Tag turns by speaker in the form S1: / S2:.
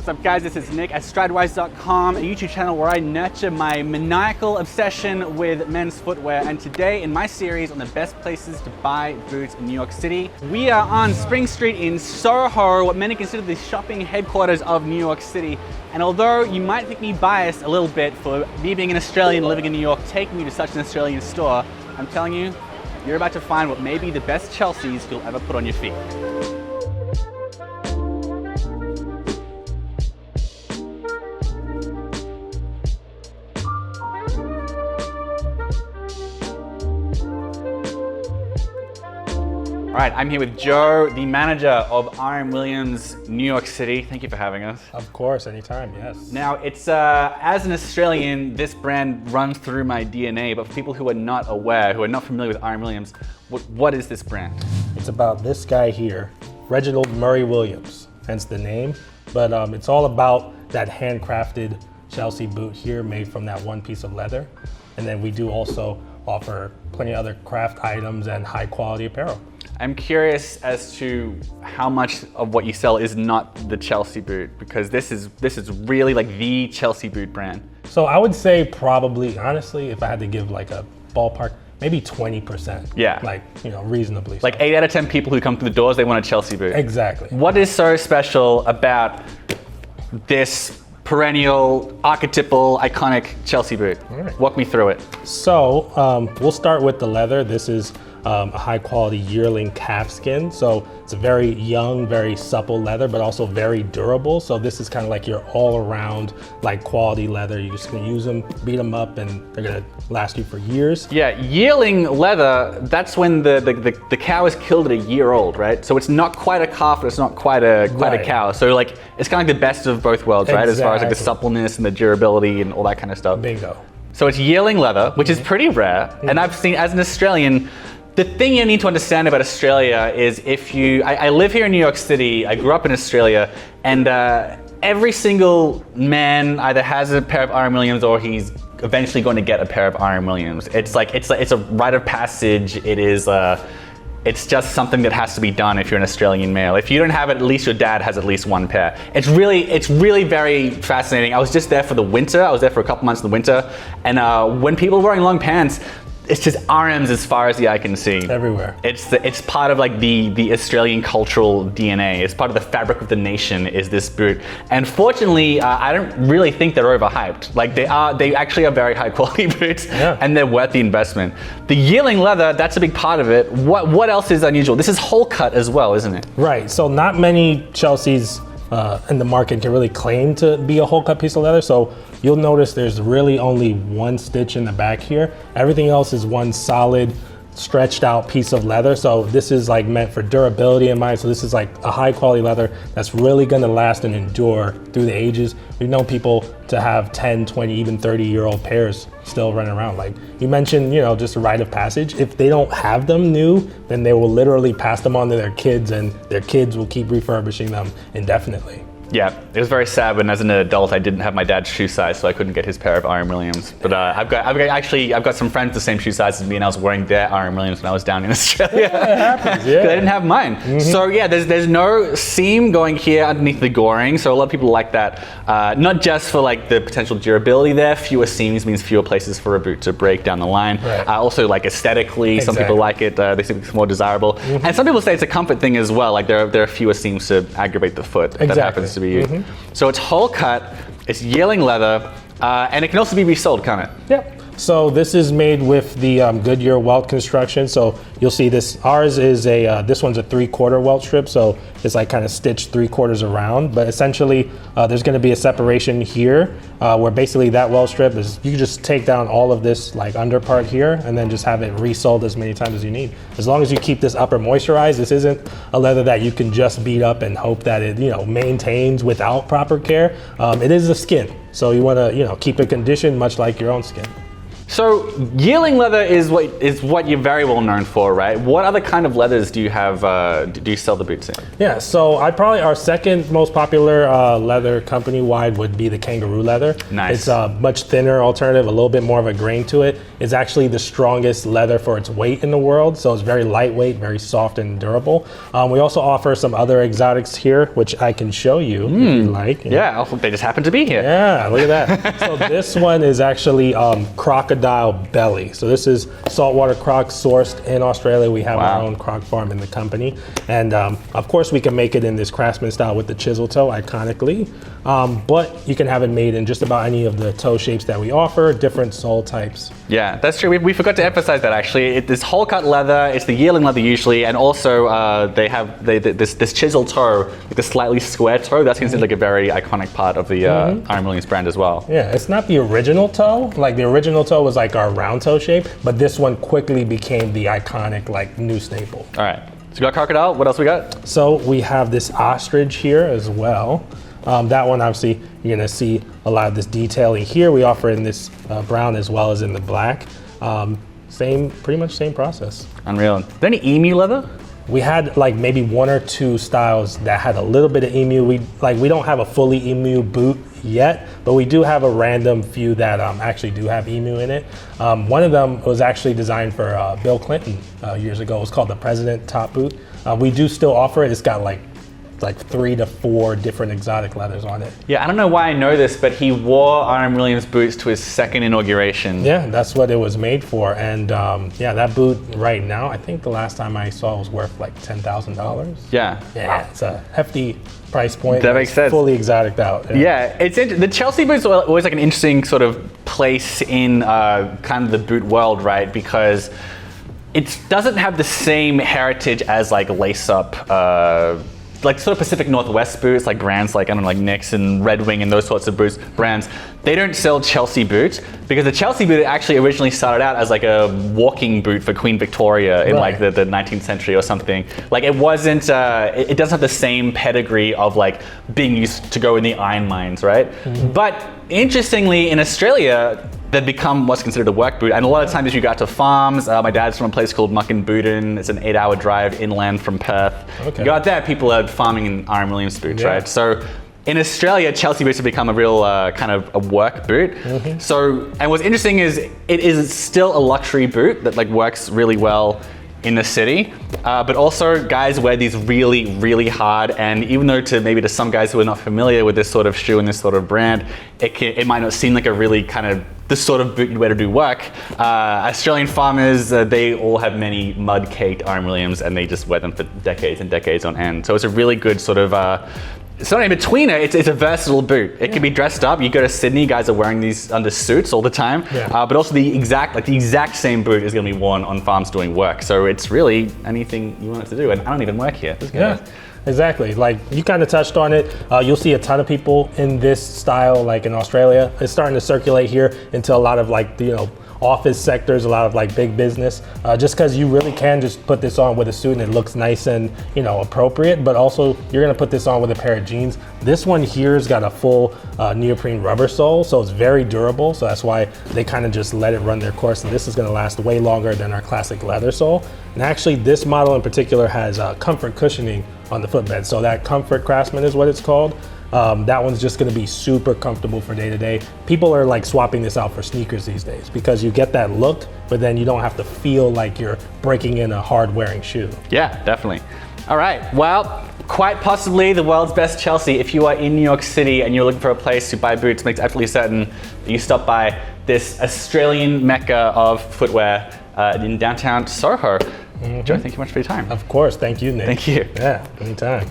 S1: What's up guys, this is Nick at Stridewise.com, a YouTube channel where I nurture my maniacal obsession with men's footwear. And today in my series on the best places to buy boots in New York City, we are on Spring Street in Soho, what many consider the shopping headquarters of New York City. And although you might think me biased a little bit for me being an Australian living in New York, taking you to such an Australian store, I'm telling you, you're about to find what may be the best Chelseas you'll ever put on your feet. All right, I'm here with Joe, the manager of RM Williams, New York City. Thank you for having us.
S2: Of course, anytime, yes.
S1: Now, it's as an Australian, this brand runs through my DNA, but for people who are not aware, who are not familiar with RM Williams, what is this brand?
S2: It's about this guy here, Reginald Murray Williams, hence the name. But it's all about that handcrafted Chelsea boot here made from that one piece of leather. And then we do also offer plenty of other craft items and high quality apparel.
S1: I'm curious as to how much of what you sell is not the Chelsea boot, because this is really like the Chelsea boot brand.
S2: So I would say probably, honestly, if I had to give like a ballpark, maybe 20%.
S1: Yeah.
S2: Like, you know, reasonably.
S1: Like 8 out of 10 people who come through the doors, they want a Chelsea boot.
S2: Exactly.
S1: What is so special about this perennial, archetypal, iconic Chelsea boot?
S2: All right.
S1: Walk me through it.
S2: So we'll start with the leather. This is a high quality yearling calf skin. So it's a very young, very supple leather, but also very durable. So this is kind of like your all around like quality leather. You're just gonna use them, beat them up, and they're gonna last you for years.
S1: Yeah, yearling leather, that's when the cow is killed at a year old, right? So it's not quite a calf, but it's not quite a cow. So like, it's kind of like the best of both worlds, right? As far as like the suppleness and the durability and all that kind of stuff.
S2: Bingo.
S1: So it's yearling leather, which is pretty rare. And I've seen, as an Australian, the thing you need to understand about Australia is I live here in New York City, I grew up in Australia, and every single man either has a pair of RM Williams or he's eventually going to get a pair of RM Williams. It's a rite of passage. It's just something that has to be done if you're an Australian male. If you don't have it, at least your dad has at least one pair. It's really very fascinating. I was just there for the winter. I was there for a couple months in the winter, and when people are wearing long pants, it's just RMs as far as the eye can see.
S2: Everywhere.
S1: It's part of like the Australian cultural DNA. It's part of the fabric of the nation is this boot. And fortunately, I don't really think they're overhyped. Like they actually are very high quality boots, and they're worth the investment. The yearling leather, that's a big part of it. What else is unusual? This is whole cut as well, isn't it?
S2: Right, so not many Chelseas in the market can really claim to be a whole cut piece of leather. So you'll notice there's really only one stitch in the back here. Everything else is one solid, stretched out piece of leather. So this is like meant for durability in mind. So this is like a high quality leather that's really gonna last and endure through the ages. We've known people to have 10, 20, even 30-year-old pairs still running around. Like you mentioned, you know, just a rite of passage. If they don't have them new, then they will literally pass them on to their kids, and their kids will keep refurbishing them indefinitely.
S1: Yeah, it was very sad when as an adult I didn't have my dad's shoe size, so I couldn't get his pair of RM Williams. But I've got some friends the same shoe size as me, and I was wearing their RM Williams when I was down in Australia.
S2: Yeah, it happens, yeah.
S1: I didn't have mine. So yeah, there's no seam going here underneath the goring, so a lot of people like that. Not just for like the potential durability there, fewer seams means fewer places for a boot to break down the line.
S2: Right.
S1: Also like aesthetically, some people like it, they think it's more desirable. And some people say it's a comfort thing as well, like there are fewer seams to aggravate the foot. That happens to be you. So it's whole cut, it's yearling leather, and it can also be resold, can't it?
S2: Yep. So this is made with the Goodyear welt construction. So you'll see this, ours is this one's a 3/4 welt strip. So it's like kind of stitched 3/4 around, but essentially there's gonna be a separation here where basically that welt strip is, you can just take down all of this like under part here and then just have it resold as many times as you need. As long as you keep this upper moisturized, this isn't a leather that you can just beat up and hope that it, you know, maintains without proper care. It is a skin. So you wanna, you know, keep it conditioned much like your own skin.
S1: So yearling leather is what you're very well known for, right? What other kind of leathers do you have? Do you sell the boots in?
S2: Yeah, so our second most popular leather company-wide would be the kangaroo leather.
S1: Nice.
S2: It's a much thinner alternative, a little bit more of a grain to it. It's actually the strongest leather for its weight in the world, so it's very lightweight, very soft and durable. We also offer some other exotics here, which I can show you if you like.
S1: Yeah, they just happen to be here.
S2: Yeah, look at that. So this one is actually crocodile belly. So this is saltwater croc sourced in Australia. We have our own croc farm in the company. And of course we can make it in this craftsman style with the chisel toe iconically. But you can have it made in just about any of the toe shapes that we offer, different sole types.
S1: Yeah, that's true. We forgot to emphasize that actually. It's whole cut leather, it's the yearling leather usually, and also they have this chisel toe, like the slightly square toe. That's considered like a very iconic part of the Iron Williams brand as well.
S2: Yeah, it's not the original toe. Like the original toe was like our round toe shape, but this one quickly became the iconic like new staple.
S1: All right, so we got crocodile. What else we got?
S2: So we have this ostrich here as well. That one, obviously, you're gonna see a lot of this detailing here. We offer in this brown as well as in the black. Pretty much same process.
S1: Unreal. Is there any emu leather?
S2: We had like maybe one or two styles that had a little bit of emu. We don't have a fully emu boot yet, but we do have a random few that actually do have emu in it. One of them was actually designed for Bill Clinton years ago. It was called the President Top Boot. We do still offer it. It's got like 3 to 4 different exotic leathers on it.
S1: Yeah, I don't know why I know this, but he wore Iron Williams boots to his second inauguration.
S2: Yeah, that's what it was made for. And yeah, that boot right now, I think the last time I saw it was worth like $10,000.
S1: Yeah.
S2: Yeah, it's a hefty price point.
S1: That makes sense.
S2: Fully exotic out.
S1: Yeah, the Chelsea boots are always like an interesting sort of place in kind of the boot world, right? Because it doesn't have the same heritage as like lace-up like sort of Pacific Northwest boots, like brands like, I don't know, like Knicks and Red Wing and those sorts of boots brands. They don't sell Chelsea boots because the Chelsea boot actually originally started out as like a walking boot for Queen Victoria in like the 19th century or something. Like it wasn't, it doesn't have the same pedigree of like being used to go in the iron mines, right? But interestingly, in Australia, they've become what's considered a work boot. And a lot of times if you go out to farms, my dad's from a place called Muckinbooten. It's an 8-hour drive inland from Perth. Okay. You go out there, people are farming in Iron Williams boots, right? So in Australia, Chelsea boots have become a real kind of a work boot. So, and what's interesting is it is still a luxury boot that like works really well in the city, but also guys wear these really, really hard, and even though to some guys who are not familiar with this sort of shoe and this sort of brand, it might not seem like a really kind of the sort of boot you wear to do work. Australian farmers, they all have many mud-caked Iron Williams and they just wear them for decades and decades on end. So it's a really good sort of, it's not in betweener, it's a versatile boot. It can be dressed up. You go to Sydney, guys are wearing these under suits all the time. But also the exact same boot is gonna be worn on farms doing work. So it's really anything you want it to do. And I don't even work here.
S2: Exactly. Like you kind of touched on it. You'll see a ton of people in this style, like in Australia. It's starting to circulate here into a lot of like, office sectors, a lot of like big business, just because you really can just put this on with a suit and it looks nice and appropriate, but also you're gonna put this on with a pair of jeans. This one here's got a full neoprene rubber sole, so it's very durable, so that's why they kind of just let it run their course, and this is gonna last way longer than our classic leather sole. And actually this model in particular has comfort cushioning on the footbed, so that Comfort Craftsman is what it's called. That one's just gonna be super comfortable for day to day. People are like swapping this out for sneakers these days because you get that look, but then you don't have to feel like you're breaking in a hard wearing shoe. Yeah, definitely. All right, well, quite possibly the world's best Chelsea. If you are in New York City and you're looking for a place to buy boots, make absolutely certain that you stop by this Australian mecca of footwear in downtown Soho. Joe, thank you much for your time. Of course, thank you, Nick. Thank you. Yeah, anytime.